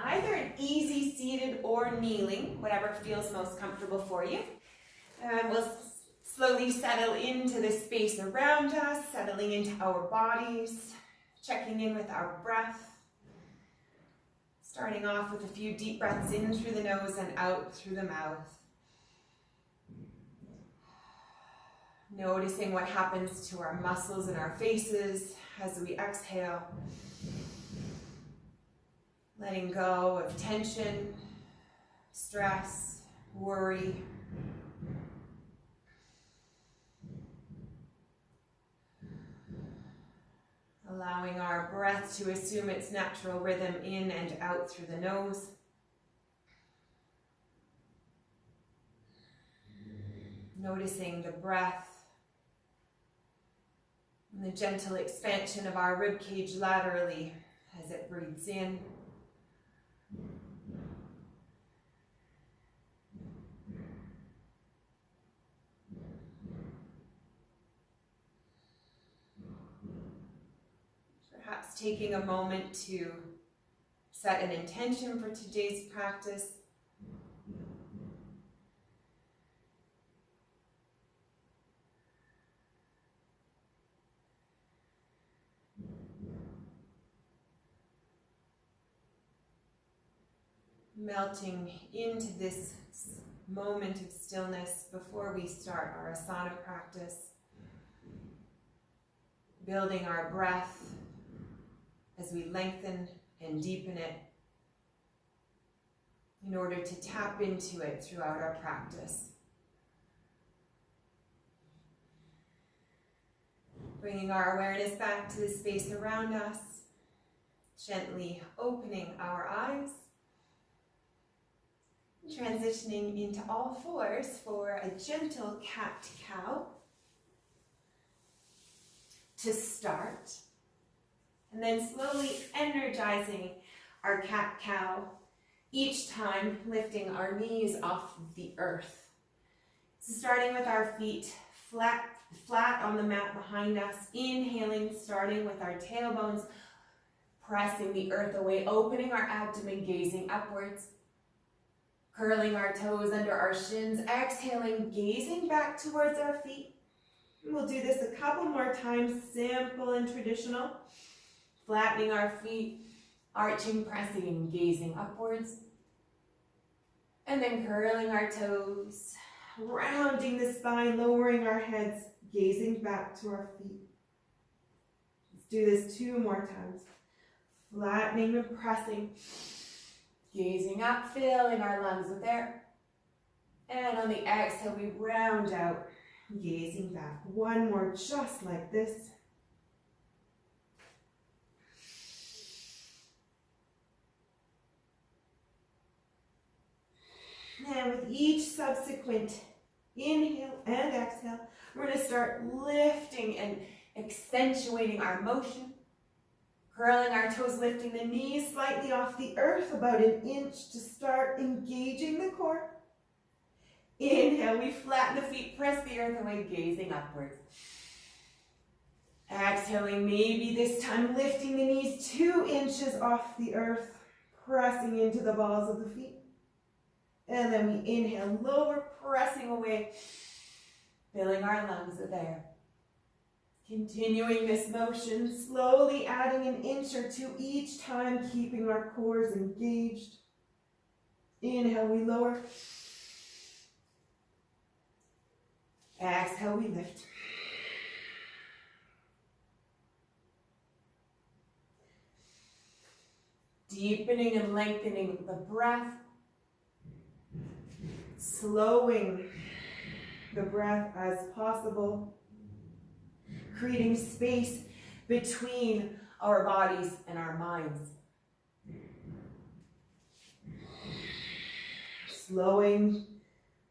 either an easy seated or kneeling, whatever feels most comfortable for you. And we'll slowly settle into the space around us, settling into our bodies, checking in with our breath. Starting off with a few deep breaths in through the nose and out through the mouth. Noticing what happens to our muscles in our faces as we exhale. Letting go of tension, stress, worry. Allowing our breath to assume its natural rhythm in and out through the nose. Noticing the breath and the gentle expansion of our rib cage laterally as it breathes in. Perhaps taking a moment to set an intention for today's practice. Melting into this moment of stillness before we start our asana practice. Building our breath as we lengthen and deepen it in order to tap into it throughout our practice. Bringing our awareness back to the space around us, gently opening our eyes, transitioning into all fours for a gentle cat-cow to start. And then slowly energizing our cat-cow, each time lifting our knees off the earth. So starting with our feet flat on the mat behind us, inhaling, starting with our tailbones, pressing the earth away, opening our abdomen, gazing upwards, curling our toes under our shins, exhaling, gazing back towards our feet. And we'll do this a couple more times, simple and traditional. Flattening our feet, arching, pressing, and gazing upwards. And then curling our toes, rounding the spine, lowering our heads, gazing back to our feet. Let's do this 2 more times. Flattening and pressing, gazing up, filling our lungs with air. And on the exhale, we round out, gazing back. 1 more just like this. And with each subsequent inhale and exhale, we're going to start lifting and accentuating our motion. Curling our toes, lifting the knees slightly off the earth, about 1 inch to start engaging the core. Inhale, we flatten the feet, press the earth away, gazing upwards. Exhaling, maybe this time lifting the knees 2 inches off the earth, pressing into the balls of the feet. And then we inhale, lower, pressing away, filling our lungs with air. Continuing this motion, slowly adding 1 inch or 2 each time, keeping our cores engaged. Inhale, we lower. Exhale, we lift. Deepening and lengthening the breath. Slowing the breath as possible. Creating space between our bodies and our minds. Slowing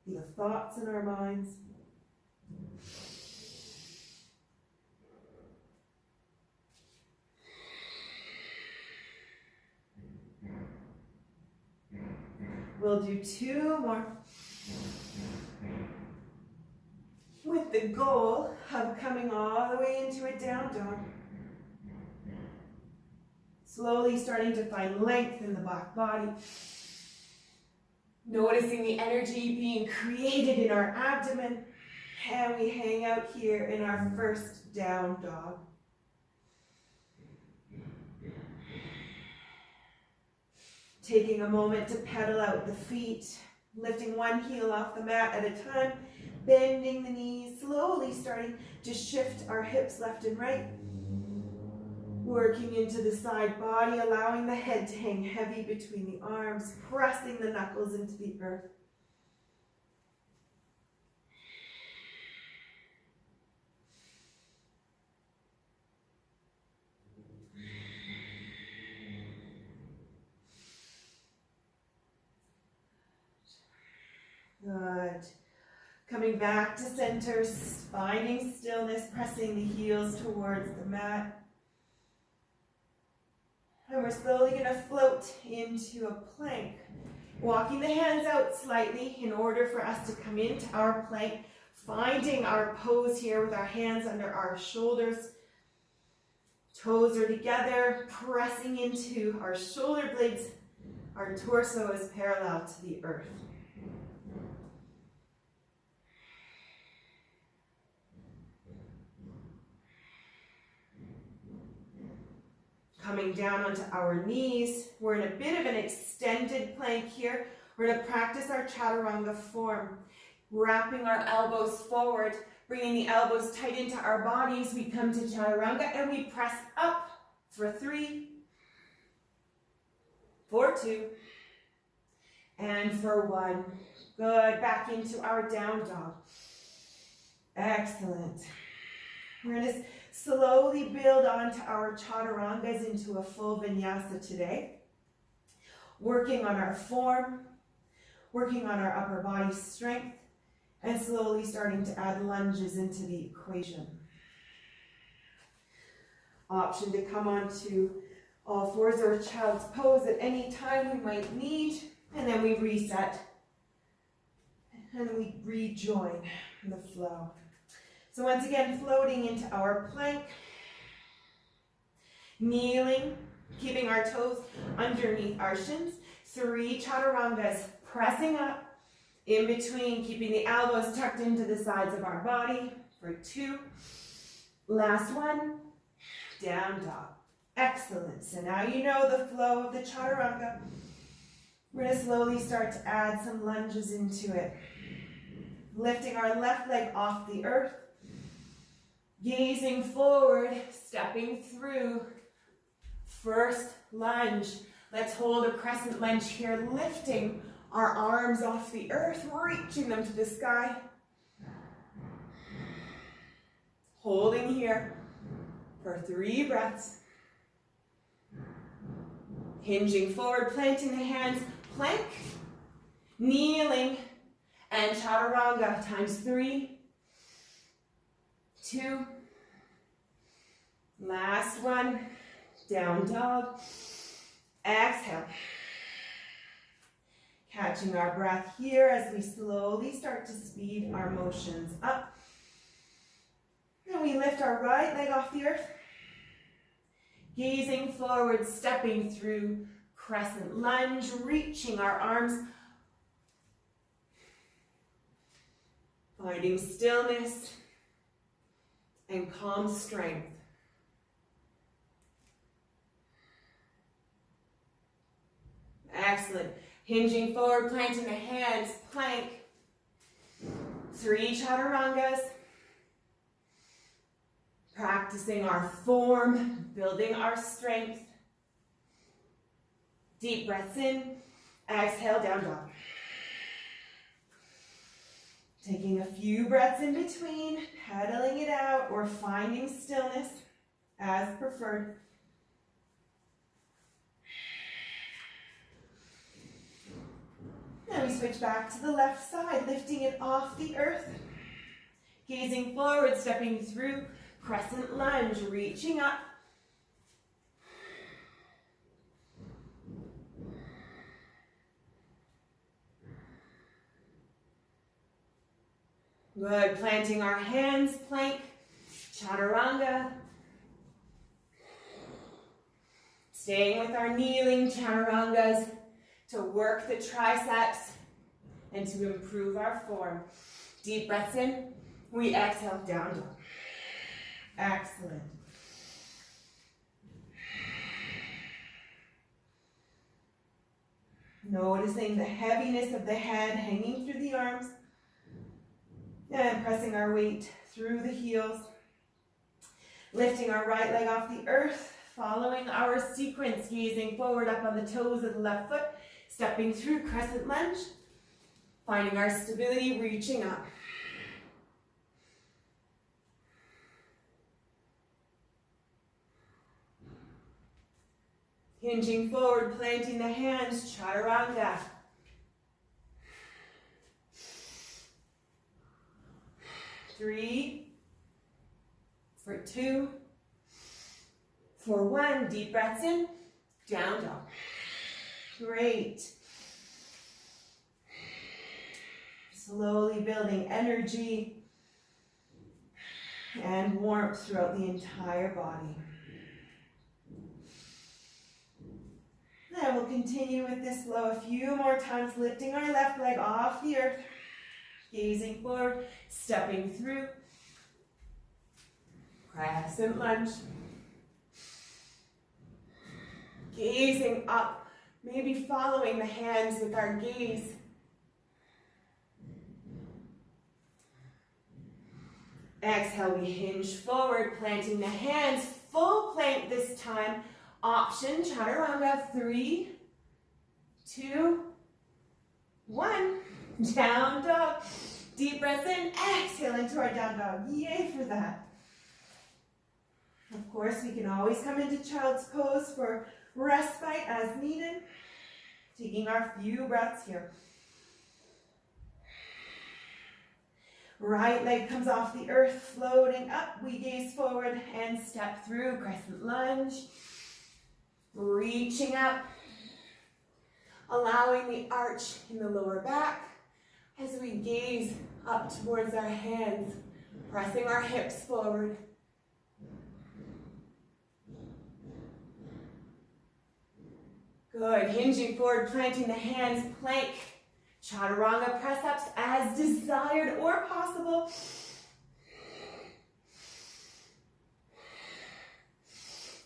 the thoughts in our minds. We'll do 2 more. With the goal of coming all the way into a down dog. Slowly starting to find length in the back body. Noticing the energy being created in our abdomen. And we hang out here in our first down dog. Taking a moment to pedal out the feet, lifting one heel off the mat at a time, bending the knees, slowly starting to shift our hips left and right. Working into the side body, allowing the head to hang heavy between the arms, pressing the knuckles into the earth. Good. Coming back to center, finding stillness, pressing the heels towards the mat. And we're slowly going to float into a plank. Walking the hands out slightly in order for us to come into our plank. Finding our pose here with our hands under our shoulders. Toes are together, pressing into our shoulder blades. Our torso is parallel to the earth. Coming down onto our knees, we're in a bit of an extended plank here. We're going to practice our Chaturanga form, wrapping our elbows forward, bringing the elbows tight into our bodies. We come to Chaturanga and we press up for 3, for 2, and for 1. Good, back into our down dog. Excellent. We're going to slowly build onto our Chaturangas into a full Vinyasa today. Working on our form, working on our upper body strength, and slowly starting to add lunges into the equation. Option to come onto all fours or child's pose at any time we might need, and then we reset and we rejoin the flow. So once again, floating into our plank, kneeling, keeping our toes underneath our shins. 3 Chaturangas, pressing up, in between, keeping the elbows tucked into the sides of our body. For 2, last one, down dog. Excellent. So now you know the flow of the Chaturanga. We're going to slowly start to add some lunges into it. Lifting our left leg off the earth. Gazing forward, stepping through. First lunge. Let's hold a crescent lunge here, lifting our arms off the earth, reaching them to the sky. Holding here for 3 breaths. Hinging forward, planting the hands, plank, kneeling, and Chaturanga times 3. 2, last one, down dog, exhale. Catching our breath here as we slowly start to speed our motions up. And we lift our right leg off the earth, gazing forward, stepping through crescent lunge, reaching our arms, finding stillness and calm strength. Excellent. Hinging forward, planting the hands, plank. 3 Chaturangas. Practicing our form, building our strength. Deep breaths in. Exhale, down dog. Taking a few breaths in between, pedaling it out, or finding stillness as preferred. Now we switch back to the left side, lifting it off the earth. Gazing forward, stepping through crescent lunge, reaching up. Good, planting our hands, plank, Chaturanga. Staying with our kneeling chaturangas to work the triceps and to improve our form. Deep breaths in. We exhale, down dog. Excellent. Noticing the heaviness of the head hanging through the arms and pressing our weight through the heels. Lifting our right leg off the earth, following our sequence, gazing forward up on the toes of the left foot, stepping through crescent lunge, finding our stability, reaching up. Hinging forward, planting the hands, chaturanga. Three, for two, for one, deep breaths in, down dog. Great. Slowly building energy and warmth throughout the entire body. Then we'll continue with this flow a few more times, lifting our left leg off the earth, gazing forward, stepping through, crescent lunge, gazing up, maybe following the hands with our gaze. Exhale, we hinge forward, planting the hands, full plank this time. Option, chaturanga, 3, 2, 1. Down dog. Deep breaths in, exhale into our down dog. Yay for that. Of course, we can always come into child's pose for respite as needed. Taking our few breaths here. Right leg comes off the earth, floating up. We gaze forward and step through crescent lunge. Reaching up, allowing the arch in the lower back as we gaze up towards our hands, pressing our hips forward. Good, hinging forward, planting the hands, plank, chaturanga press-ups as desired or possible.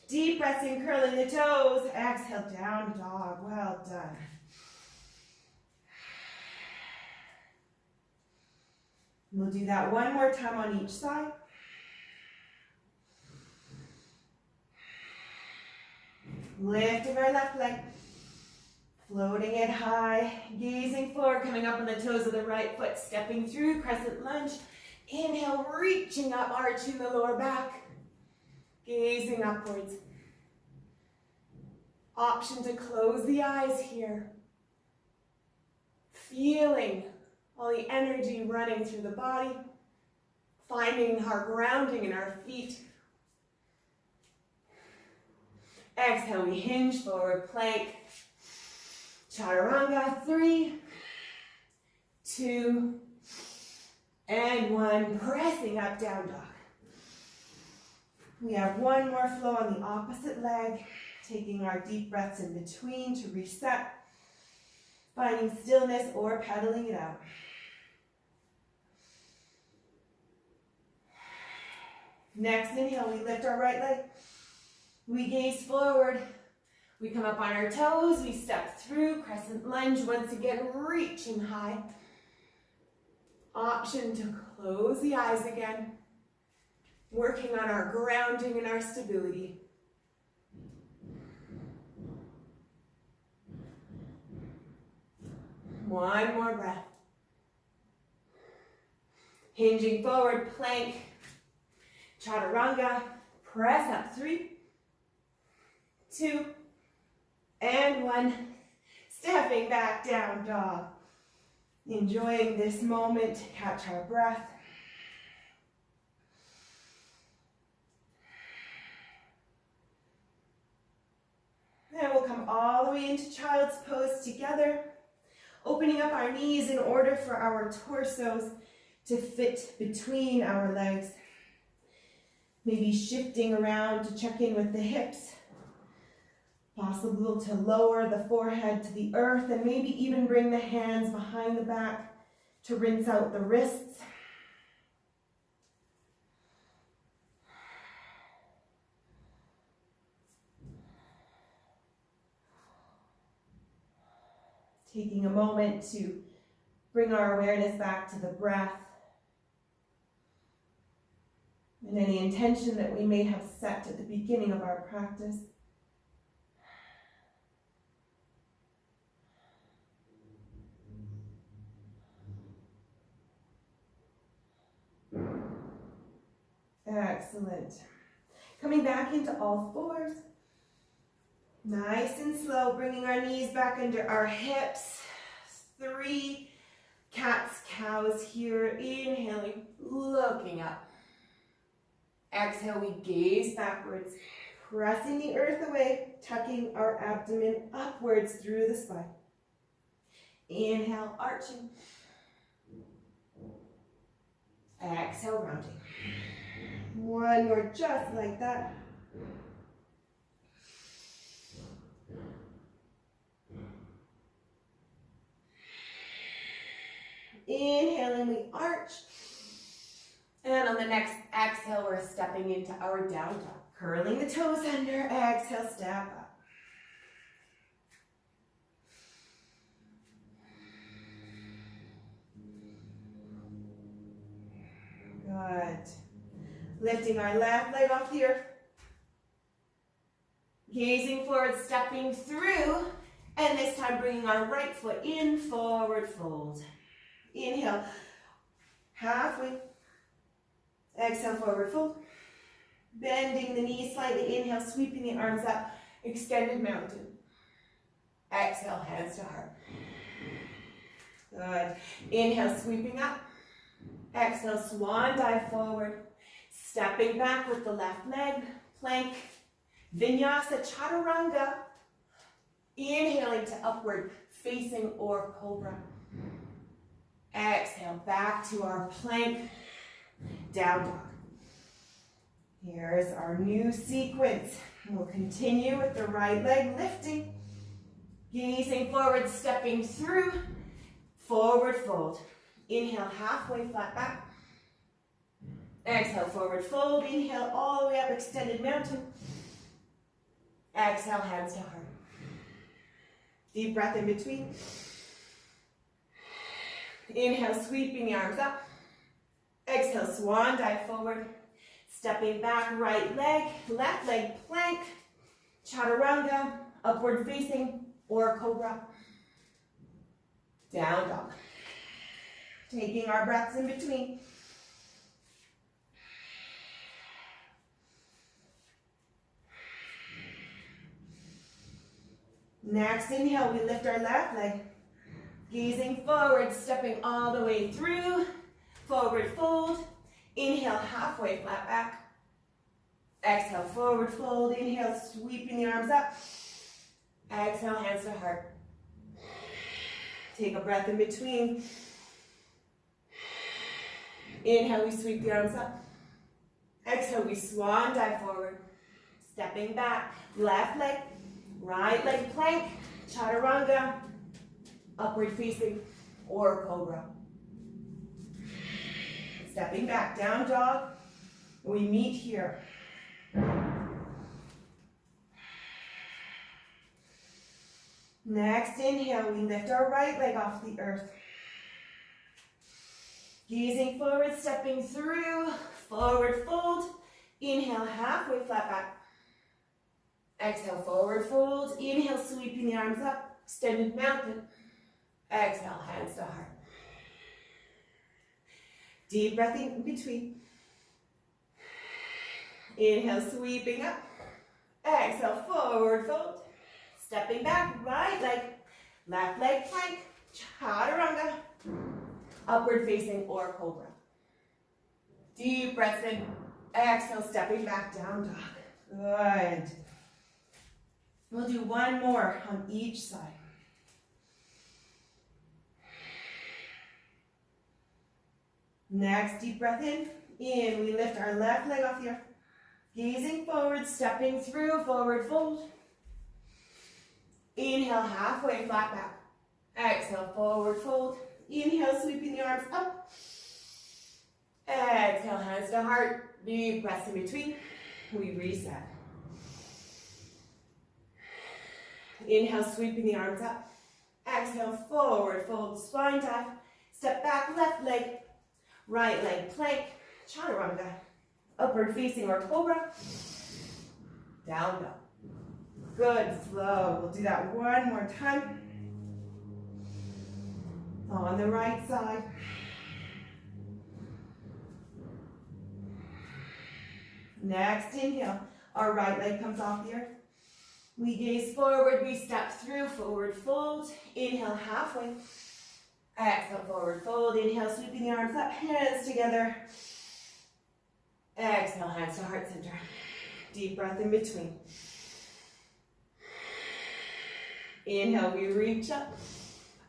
Deep breaths in, curling the toes. Exhale, down dog. Well done. We'll do that one more time on each side. Lifting our left leg. Floating it high. Gazing forward, coming up on the toes of the right foot. Stepping through crescent lunge. Inhale, reaching up, arching the lower back. Gazing upwards. Option to close the eyes here. Feeling all the energy running through the body. Finding our grounding in our feet. Exhale, we hinge forward, plank. Chaturanga, 3, 2, and 1. Pressing up, down dog. We have one more flow on the opposite leg, taking our deep breaths in between to reset, finding stillness or pedaling it out. Next inhale, we lift our right leg. We gaze forward. We come up on our toes. We step through crescent lunge, once again reaching high. Option to close the eyes again. Working on our grounding and our stability. One more breath. Hinging forward, plank, chaturanga, press up, 3, 2, and 1. Stepping back, down dog. Enjoying this moment to catch our breath. Then we'll come all the way into child's pose together, opening up our knees in order for our torsos to fit between our legs. Maybe shifting around to check in with the hips. Possible to lower the forehead to the earth and maybe even bring the hands behind the back to rinse out the wrists. Taking a moment to bring our awareness back to the breath and any intention that we may have set at the beginning of our practice. Excellent. Coming back into all fours. Nice and slow, bringing our knees back under our hips. 3 cats, cows here. Inhaling, looking up. Exhale, we gaze backwards, pressing the earth away, tucking our abdomen upwards through the spine. Inhale, arching. Exhale, rounding. One more, just like that. Inhaling, we arch. And on the next exhale, we're stepping into our down dog. Curling the toes under, exhale, step up. Good. Lifting our left leg off the earth. Gazing forward, stepping through. And this time bringing our right foot in, forward fold. Inhale, halfway. Exhale, forward fold. Bending the knees slightly. Inhale, sweeping the arms up. Extended mountain. Exhale, hands to heart. Good. Inhale, sweeping up. Exhale, swan dive forward. Stepping back with the left leg. Plank. Vinyasa Chataranga. Inhaling to upward facing or cobra. Exhale, back to our plank. Down dog. Here's our new sequence. We'll continue with the right leg lifting. Gazing forward, stepping through. Forward fold. Inhale, halfway flat back. Exhale, forward fold. Inhale, all the way up, extended mountain. Exhale, hands to heart. Deep breath in between. Inhale, sweeping the arms up. Exhale, swan dive forward. Stepping back, right leg, left leg plank. Chaturanga, upward facing or cobra. Down dog. Taking our breaths in between. Next inhale, we lift our left leg. Gazing forward, stepping all the way through. Forward fold. Inhale, halfway flat back. Exhale, forward fold. Inhale, sweeping the arms up. Exhale, hands to heart. Take a breath in between. Inhale, we sweep the arms up. Exhale, we swan dive forward. Stepping back, left leg, right leg plank, chaturanga, upward facing or cobra. Stepping back, down dog. We meet here. Next inhale, we lift our right leg off the earth. Gazing forward, stepping through, forward fold. Inhale, halfway flat back. Exhale, forward fold. Inhale, sweeping the arms up, extended mountain. Exhale, hands to heart. Deep breath in between. Inhale, sweeping up. Exhale, forward fold. Stepping back, right leg, left leg plank, chaturanga, upward facing or cobra. Deep breath in. Exhale, stepping back, down dog. Good. We'll do one more on each side. Next, deep breath in. In, we lift our left leg off the earth. Gazing forward, stepping through, forward fold. Inhale, halfway, flat back. Exhale, forward fold. Inhale, sweeping the arms up. Exhale, hands to heart. Deep breaths in between. We reset. Inhale, sweeping the arms up. Exhale, forward fold, spine dive. Step back, left leg, right leg, plank, chaturanga. Upward facing or cobra. Down dog. Good flow. We'll do that one more time. On the right side. Next inhale, our right leg comes off the earth. We gaze forward, we step through, forward fold. Inhale, halfway. Exhale, forward fold. Inhale, sweeping the arms up, hands together. Exhale, hands to heart center. Deep breath in between. Inhale, we reach up.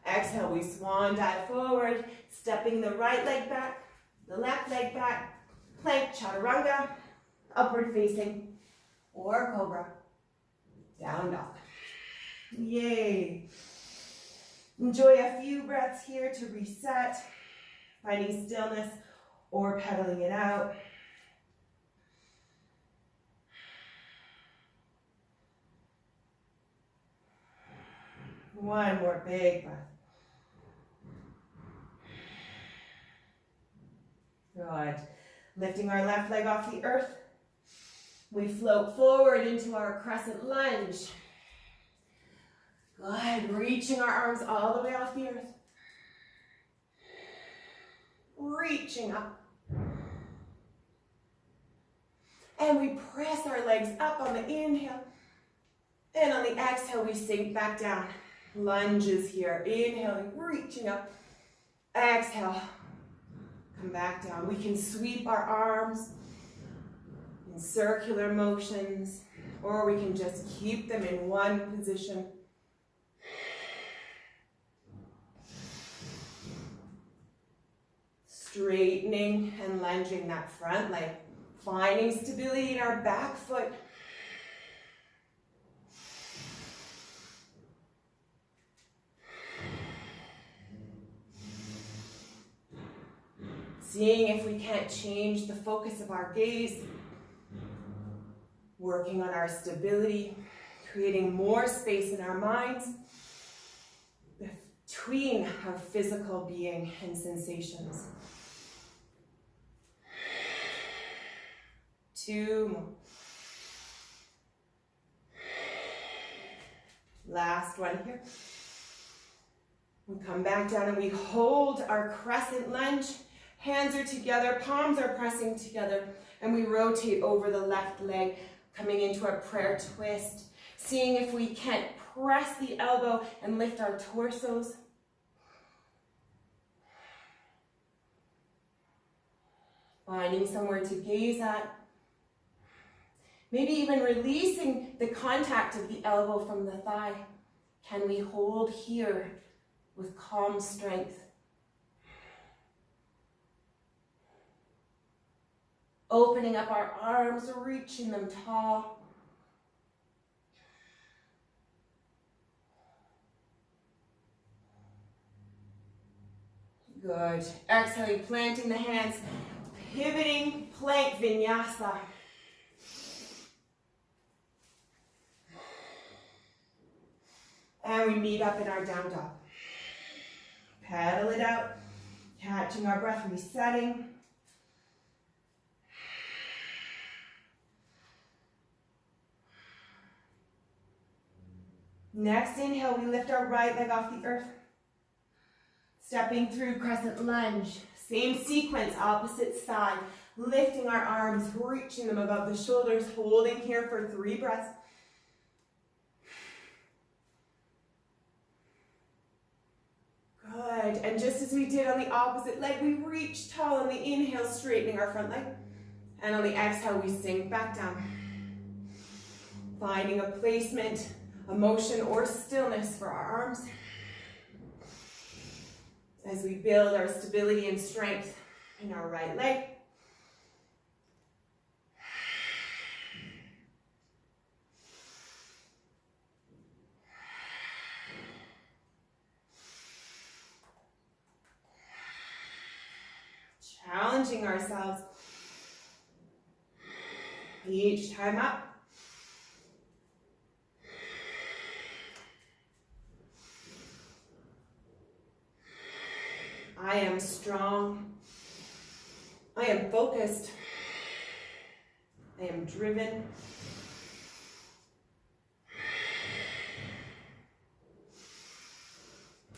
Exhale, we swan dive forward, stepping the right leg back, the left leg back, plank, chaturanga, upward facing, or cobra, down dog. Yay. Enjoy a few breaths here to reset, finding stillness or pedaling it out. One more big breath. Good. Lifting our left leg off the earth. We float forward into our crescent lunge. Good. Reaching our arms all the way off the earth. Reaching up. And we press our legs up on the inhale. And on the exhale, we sink back down. Lunges here. Inhaling, reaching up. Exhale. Come back down. We can sweep our arms in circular motions, or we can just keep them in one position. Straightening and lunging that front leg. Finding stability in our back foot. Seeing if we can't change the focus of our gaze. Working on our stability. Creating more space in our minds between our physical being and sensations. 2 more. Last one here. We come back down and we hold our crescent lunge. Hands are together, palms are pressing together, and we rotate over the left leg, coming into a prayer twist. Seeing if we can't press the elbow and lift our torsos. Finding somewhere to gaze at. Maybe even releasing the contact of the elbow from the thigh. Can we hold here with calm strength? Opening up our arms, reaching them tall. Good. Exhaling, planting the hands, pivoting, plank vinyasa. And we meet up in our down dog. Paddle it out, catching our breath, resetting. Next inhale, we lift our right leg off the earth. Stepping through crescent lunge. Same sequence, opposite side. Lifting our arms, reaching them above the shoulders, holding here for 3 breaths. Good, and just as we did on the opposite leg, we reach tall on the inhale, straightening our front leg. And on the exhale, we sink back down. Finding a placement, a motion or stillness for our arms. As we build our stability and strength in our right leg. challenging ourselves each time up. I am strong. I am focused. I am driven.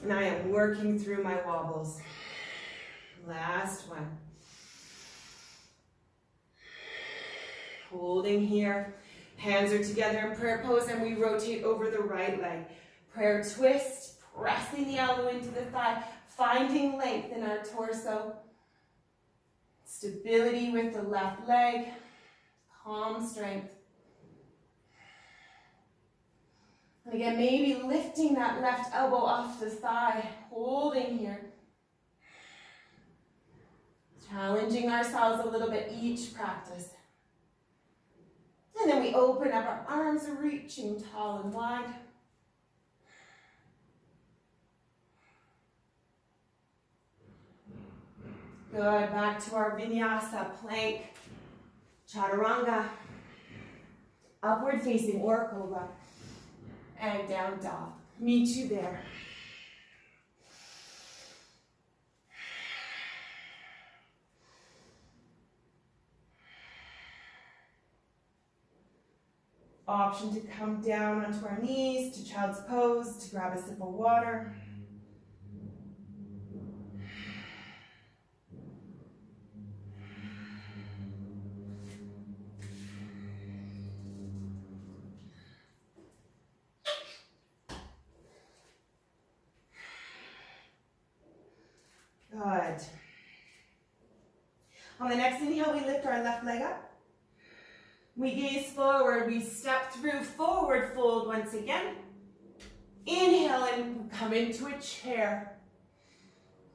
And I am working through my wobbles. Last one. Holding here. Hands are together in prayer pose and we rotate over the right leg. Prayer twist, pressing the elbow into the thigh, finding length in our torso. Stability with the left leg. Calm strength. And again, maybe lifting that left elbow off the thigh, holding here. Challenging ourselves a little bit each practice. And then we open up our arms, reaching tall and wide. Good, back to our Vinyasa plank, Chataranga, upward facing or cobra, and down dog. Meet you there. Option to come down onto our knees, to child's pose, to grab a sip of water. Good. On the next inhale, we lift our left leg up. We gaze forward, we step through forward fold once again. Inhale and come into a chair.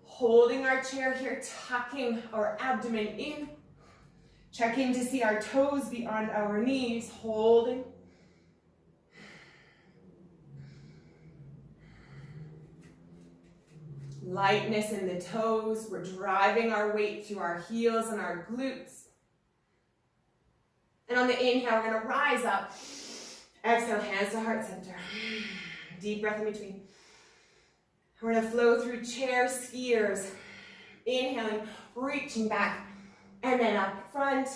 Holding our chair here, tucking our abdomen in. Checking to see our toes beyond our knees, holding. Lightness in the toes, we're driving our weight through our heels and our glutes. And on the inhale, we're going to rise up. Exhale, hands to heart center. Deep breath in between. We're going to flow through chair skiers. Inhaling, reaching back, and then up front.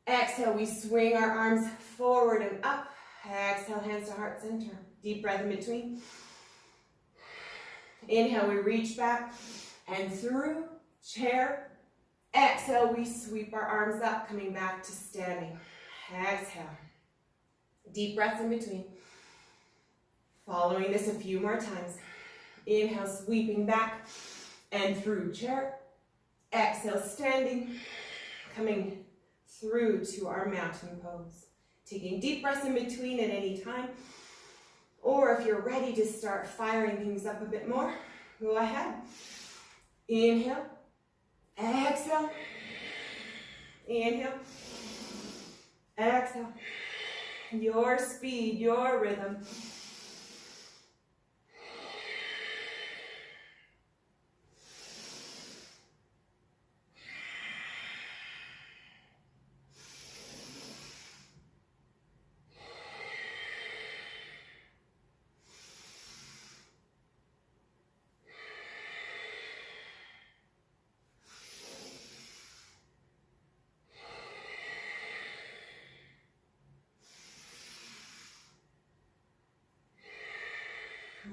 Exhale, we swing our arms forward and up. Exhale, hands to heart center. Deep breath in between. Inhale, we reach back and through, chair. Exhale, we sweep our arms up, coming back to standing. Exhale. Deep breaths in between. Following this a few more times. Inhale, sweeping back and through, chair. Exhale, standing, coming through to our mountain pose. Taking deep breaths in between at any time. Or if you're ready to start firing things up a bit more, go ahead. Inhale. Exhale. Inhale. Exhale. Your speed, your rhythm.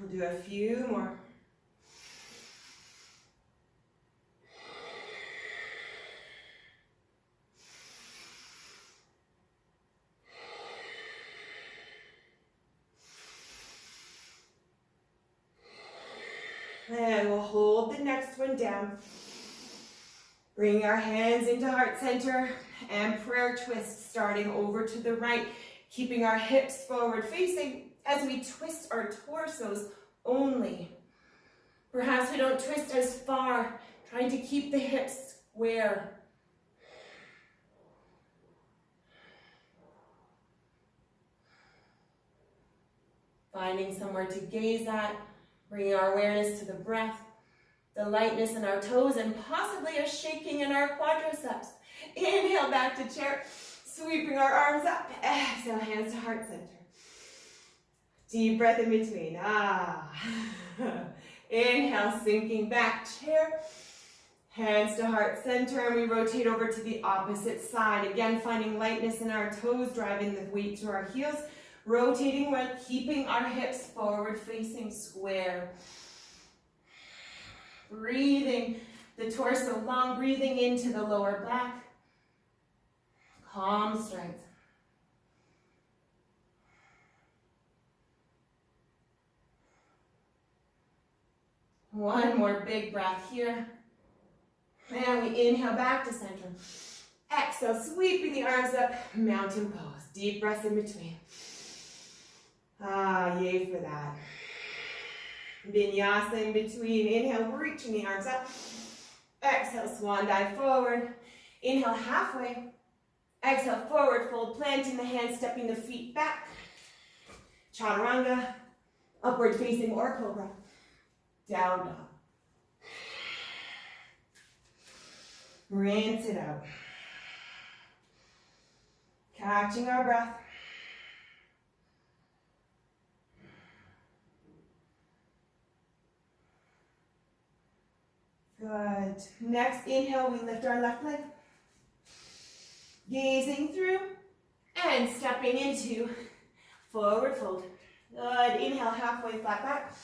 We'll do a few more. And we'll hold the next one down. Bring our hands into heart center and prayer twist, starting over to the right, keeping our hips forward facing as we twist our torsos only. Perhaps we don't twist as far, trying to keep the hips square. Finding somewhere to gaze at, bringing our awareness to the breath, the lightness in our toes and possibly a shaking in our quadriceps. Inhale back to chair, sweeping our arms up. Exhale, hands to heart center. Deep breath in between. Inhale, sinking back, chair. Hands to heart center, and we rotate over to the opposite side. Again, finding lightness in our toes, driving the weight to our heels. Rotating while keeping our hips forward facing square. Breathing the torso long, breathing into the lower back. Calm strength. One more big breath here. And we inhale back to center. Exhale, sweeping the arms up, mountain pose. Deep breath in between. Yay for that. Vinyasa in between. Inhale, reaching the arms up. Exhale, swan dive forward. Inhale, halfway. Exhale, forward fold, planting the hands, stepping the feet back. Chaturanga, upward facing or cobra. Down dog. Rinse it out. Catching our breath. Good. Next inhale, we lift our left leg. Gazing through and stepping into forward fold. Good. Inhale, halfway flat back.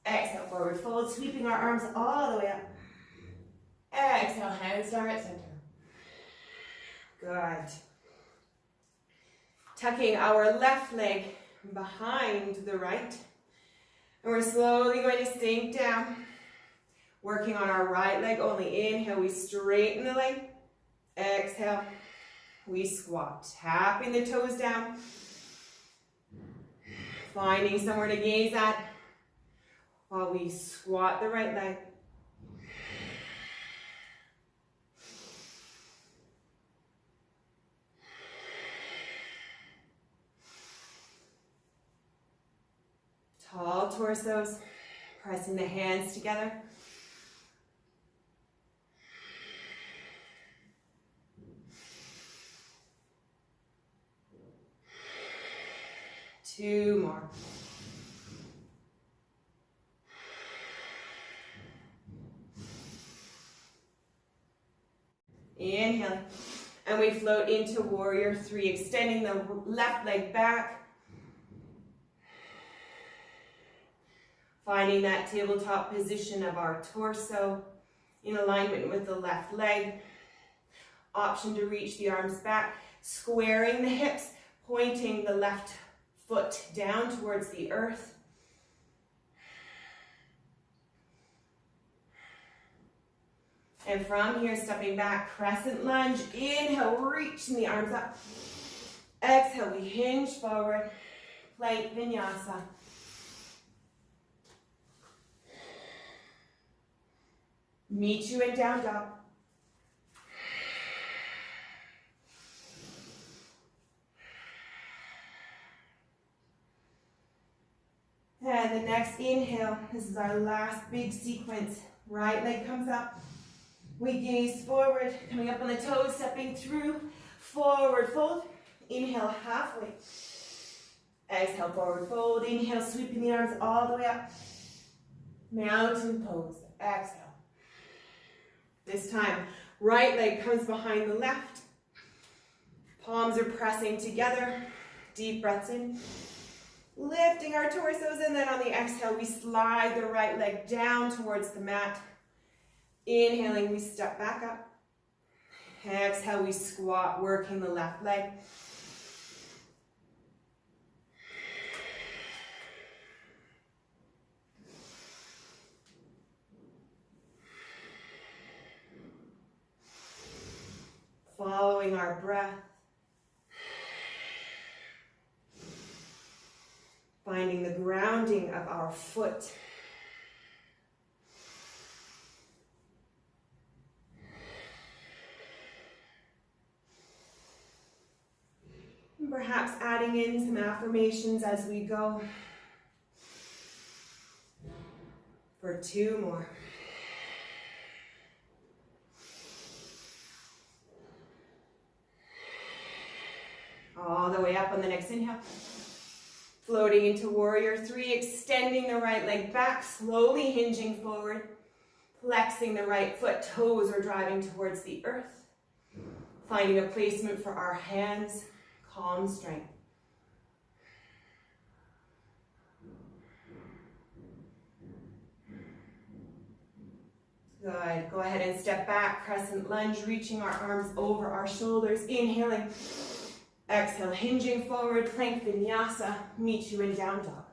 Exhale, forward fold, sweeping our arms all the way up. Exhale, hands to heart center. Good. Tucking our left leg behind the right. And we're slowly going to sink down. Working on our right leg only. Inhale, we straighten the leg. Exhale, we squat. Tapping the toes down. Finding somewhere to gaze at while we squat the right leg. Tall torsos, pressing the hands together. Two more. Inhale. And we float into warrior three, extending the left leg back. Finding that tabletop position of our torso in alignment with the left leg. Option to reach the arms back, squaring the hips, pointing the left foot down towards the earth. And from here, stepping back, crescent lunge. Inhale, reaching the arms up. Exhale, we hinge forward. Plank vinyasa. Meet you in down dog. And the next inhale, this is our last big sequence. Right leg comes up. We gaze forward, coming up on the toes, stepping through. Forward fold. Inhale, halfway. Exhale, forward fold. Inhale, sweeping the arms all the way up. Mountain pose. Exhale. This time, right leg comes behind the left. Palms are pressing together. Deep breaths in. Lifting our torsos, and then on the exhale, we slide the right leg down towards the mat. Inhaling, we step back up. Exhale, we squat, working the left leg. Following our breath. Finding the grounding of our foot. And perhaps adding in some affirmations as we go. For 2 more. All the way up on the next inhale. Floating into warrior 3, extending the right leg back, slowly hinging forward. Flexing the right foot, toes are driving towards the earth. Finding a placement for our hands, calm strength. Good. Go ahead and step back, crescent lunge, reaching our arms over our shoulders. Inhaling. Exhale, hinging forward, plank vinyasa. Meet you in down dog.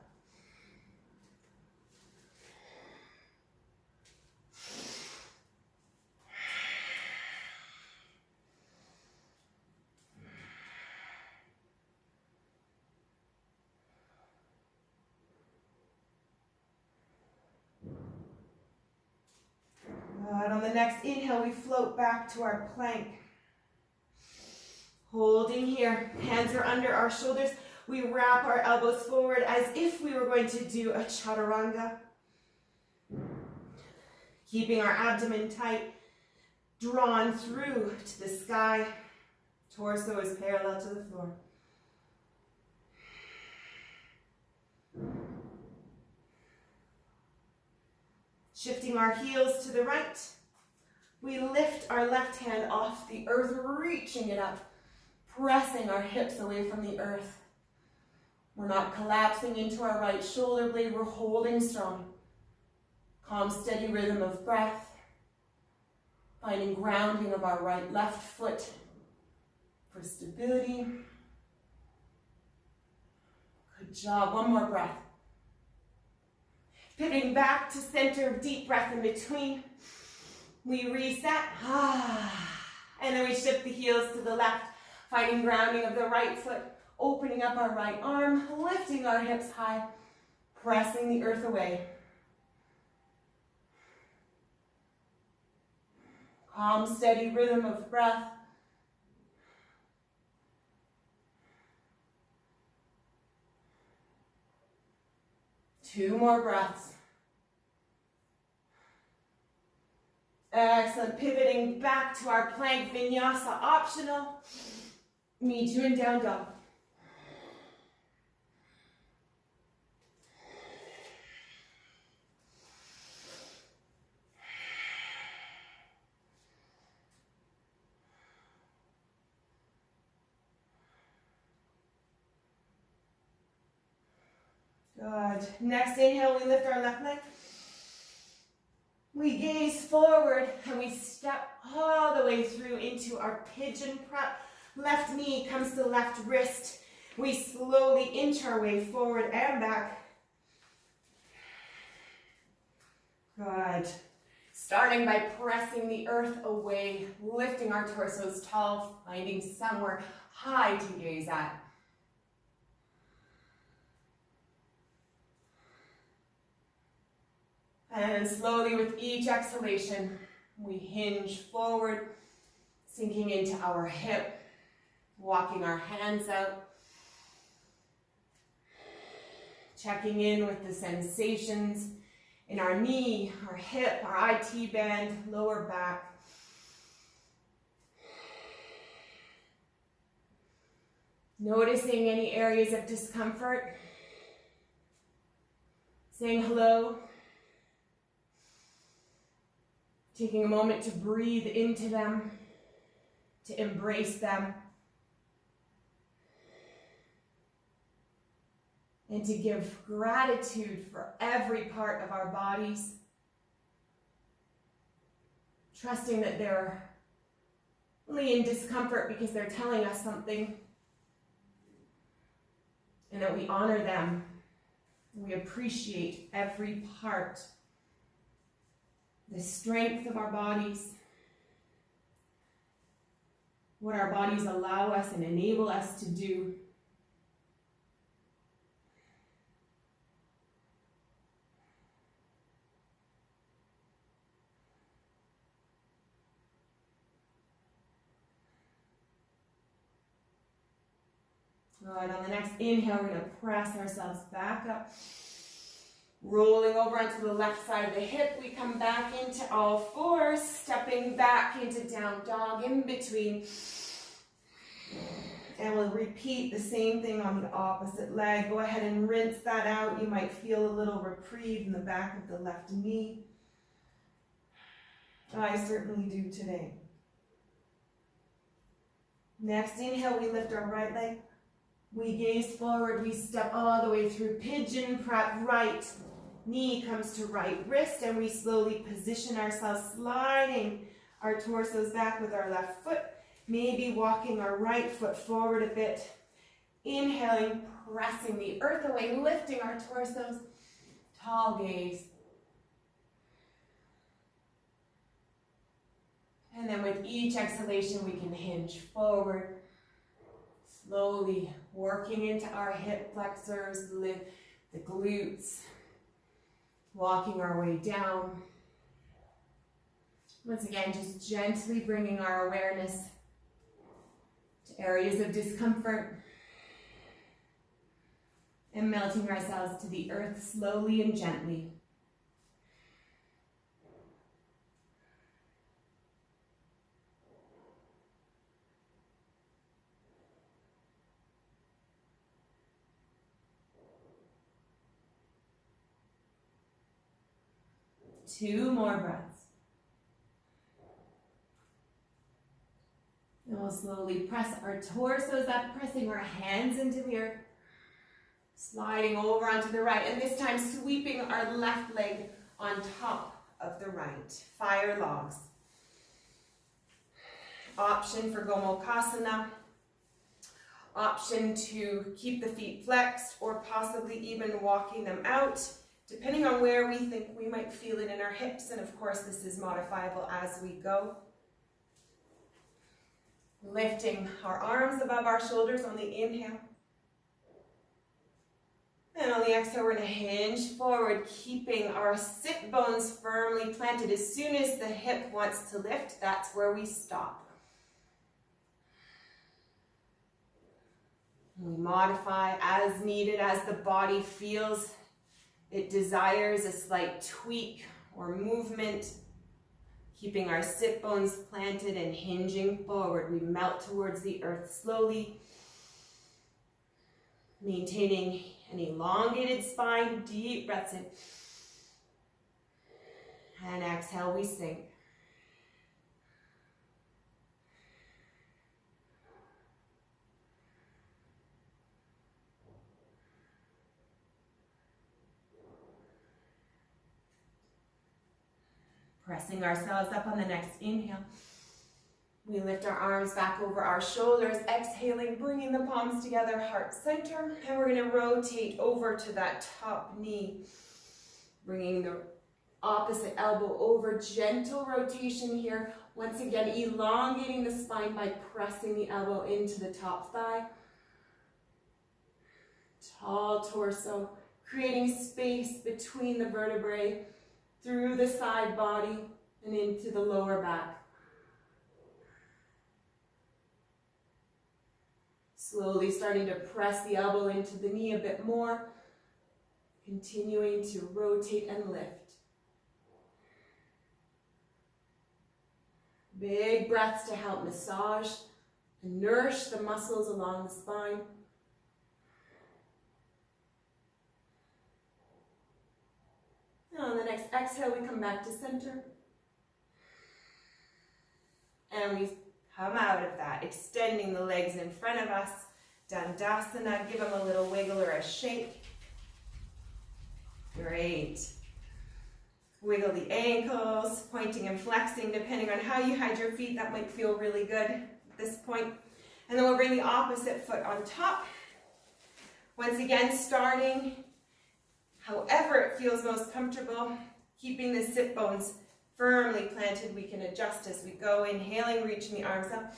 Good. On the next inhale, we float back to our plank. Holding here, hands are under our shoulders. We wrap our elbows forward as if we were going to do a chaturanga. Keeping our abdomen tight, drawn through to the sky. Torso is parallel to the floor. Shifting our heels to the right, we lift our left hand off the earth, reaching it up. Pressing our hips away from the earth. We're not collapsing into our right shoulder blade, we're holding strong. Calm, steady rhythm of breath. Finding grounding of our right left foot for stability. Good job, one more breath. Pivoting back to center, deep breath in between. We reset, and then we shift the heels to the left. Finding grounding of the right foot, opening up our right arm, lifting our hips high, pressing the earth away. Calm, steady rhythm of breath. Two more breaths. Excellent. Pivoting back to our plank vinyasa, optional. Meet you in down dog. Good. Next inhale, we lift our left leg. We gaze forward and we step all the way through into our pigeon prep. Left knee comes to left wrist. We slowly inch our way forward and back. Good. Starting by pressing the earth away, lifting our torsos tall, finding somewhere high to gaze at. And slowly with each exhalation, we hinge forward, sinking into our hip, walking our hands out, checking in with the sensations in our knee, our hip, our IT band, lower back. Noticing any areas of discomfort, saying hello. Taking a moment to breathe into them, to embrace them, and to give gratitude for every part of our bodies, trusting that they're only in discomfort because they're telling us something, and that we honor them. We appreciate every part. The strength of our bodies, what our bodies allow us and enable us to do. All right, on the next inhale, we're going to press ourselves back up. Rolling over onto the left side of the hip, we come back into all fours, stepping back into down dog in between. And we'll repeat the same thing on the opposite leg. Go ahead and rinse that out. You might feel a little reprieve in the back of the left knee. I certainly do today. Next inhale, we lift our right leg. We gaze forward, we step all the way through pigeon prep. Right knee comes to right wrist, and we slowly position ourselves, sliding our torsos back with our left foot. Maybe walking our right foot forward a bit. Inhaling, pressing the earth away, lifting our torsos. Tall gaze. And then with each exhalation, we can hinge forward. Slowly working into our hip flexors, lift the glutes. Walking our way down. Once again, just gently bringing our awareness to areas of discomfort and melting ourselves to the earth slowly and gently. Two more breaths. And we'll slowly press our torsos up, pressing our hands into the earth. Sliding over onto the right, and this time sweeping our left leg on top of the right. Fire logs. Option for Gomukhasana. Option to keep the feet flexed, or possibly even walking them out, depending on where we think we might feel it in our hips, and of course this is modifiable as we go. Lifting our arms above our shoulders on the inhale. And on the exhale, we're going to hinge forward, keeping our sit bones firmly planted. As soon as the hip wants to lift, that's where we stop. We modify as needed, as the body feels it desires a slight tweak or movement. Keeping our sit bones planted and hinging forward. We melt towards the earth slowly. Maintaining an elongated spine, deep breaths in. And exhale, we sink. Pressing ourselves up on the next inhale. We lift our arms back over our shoulders, exhaling, bringing the palms together, heart center, and we're going to rotate over to that top knee, bringing the opposite elbow over, gentle rotation here. Once again, elongating the spine by pressing the elbow into the top thigh. Tall torso, creating space between the vertebrae, through the side body and into the lower back. Slowly starting to press the elbow into the knee a bit more, continuing to rotate and lift. Big breaths to help massage and nourish the muscles along the spine. And on the next exhale, we come back to center. And we come out of that, extending the legs in front of us. Dandasana, give them a little wiggle or a shake. Great. Wiggle the ankles, pointing and flexing, depending on how you hide your feet. That might feel really good at this point. And then we'll bring the opposite foot on top. Once again, starting however it feels most comfortable, keeping the sit bones firmly planted. We can adjust as we go. Inhaling, reaching the arms up.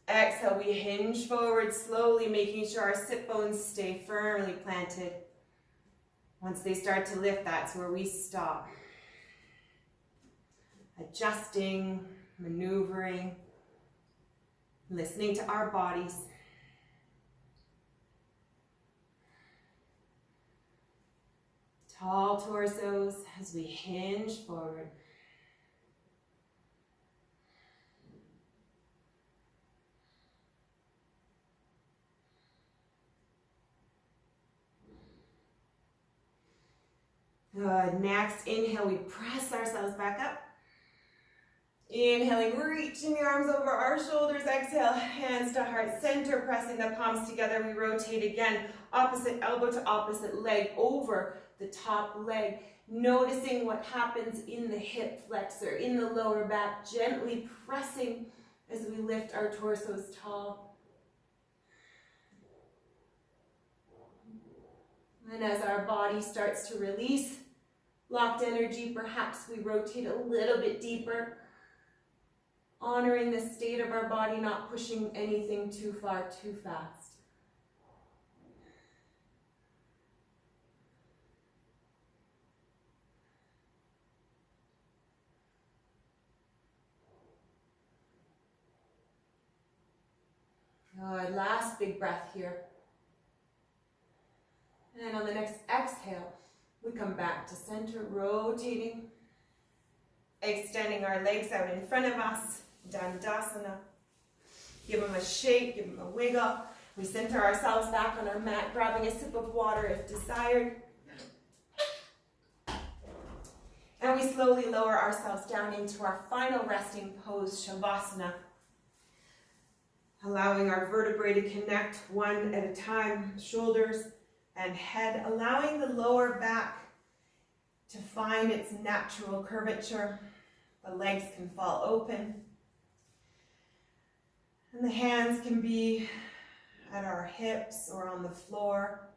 Exhale, we hinge forward slowly, making sure our sit bones stay firmly planted. Once they start to lift, that's where we stop. Adjusting, maneuvering, listening to our bodies. Tall torsos as we hinge forward. Good. Next, inhale, we press ourselves back up. Inhaling, reaching the arms over our shoulders. Exhale, hands to heart center, pressing the palms together. We rotate again, opposite elbow to opposite leg, over the top leg. Noticing what happens in the hip flexor, in the lower back, gently pressing as we lift our torsos tall. And as our body starts to release locked energy, perhaps we rotate a little bit deeper, honoring the state of our body, not pushing anything too far, too fast. Good. Last big breath here. And on the next exhale, we come back to center, rotating, extending our legs out in front of us, Dandasana. Give them a shake, give them a wiggle. We center ourselves back on our mat, grabbing a sip of water if desired. And we slowly lower ourselves down into our final resting pose, Shavasana. Allowing our vertebrae to connect one at a time, shoulders and head, allowing the lower back to find its natural curvature. The legs can fall open. And the hands can be at our hips or on the floor,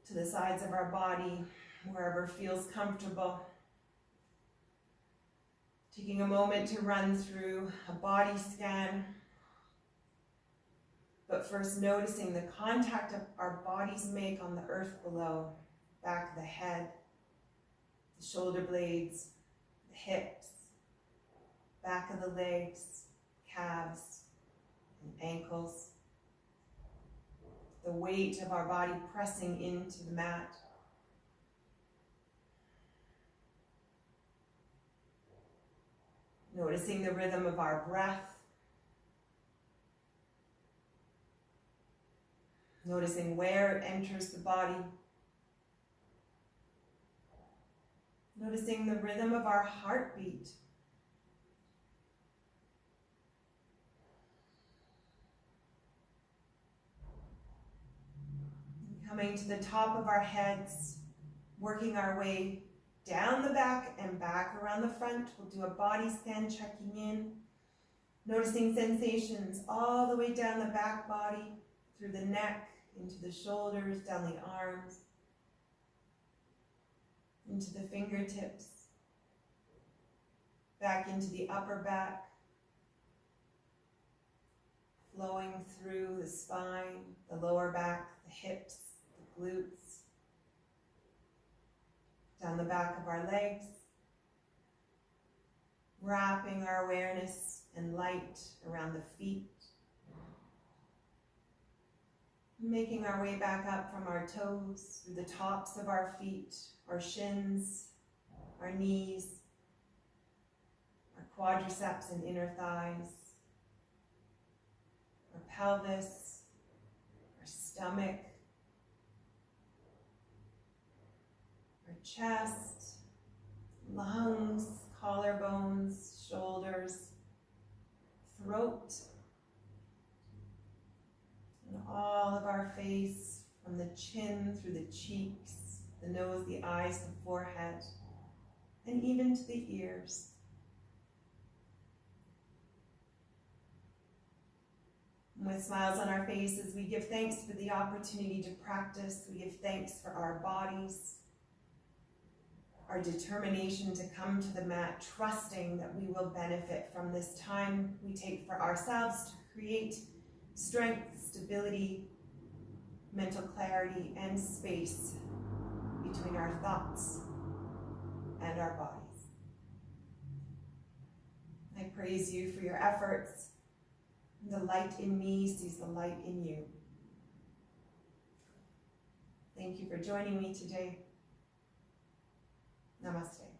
to the sides of our body, wherever feels comfortable. Taking a moment to run through a body scan, but first noticing the contact our bodies make on the earth below, back of the head, the shoulder blades, the hips, back of the legs, calves, and ankles. The weight of our body pressing into the mat. Noticing the rhythm of our breath. Noticing where it enters the body. Noticing the rhythm of our heartbeat. Coming to the top of our heads, working our way down the back and back around the front. We'll do a body scan, checking in. Noticing sensations all the way down the back body, through the neck, into the shoulders, down the arms, into the fingertips, back into the upper back, flowing through the spine, the lower back, the hips, the glutes, down the back of our legs, wrapping our awareness and light around the feet, making our way back up from our toes, through the tops of our feet, our shins, our knees, our quadriceps and inner thighs, our pelvis, our stomach, our chest, lungs, collarbones, shoulders, throat, and all of our face, from the chin through the cheeks, the nose, the eyes, the forehead, and even to the ears. And with smiles on our faces, we give thanks for the opportunity to practice. We give thanks for our bodies, our determination to come to the mat, trusting that we will benefit from this time we take for ourselves to create strength, stability, mental clarity, and space between our thoughts and our bodies. I praise you for your efforts. The light in me sees the light in you. Thank you for joining me today. Namaste.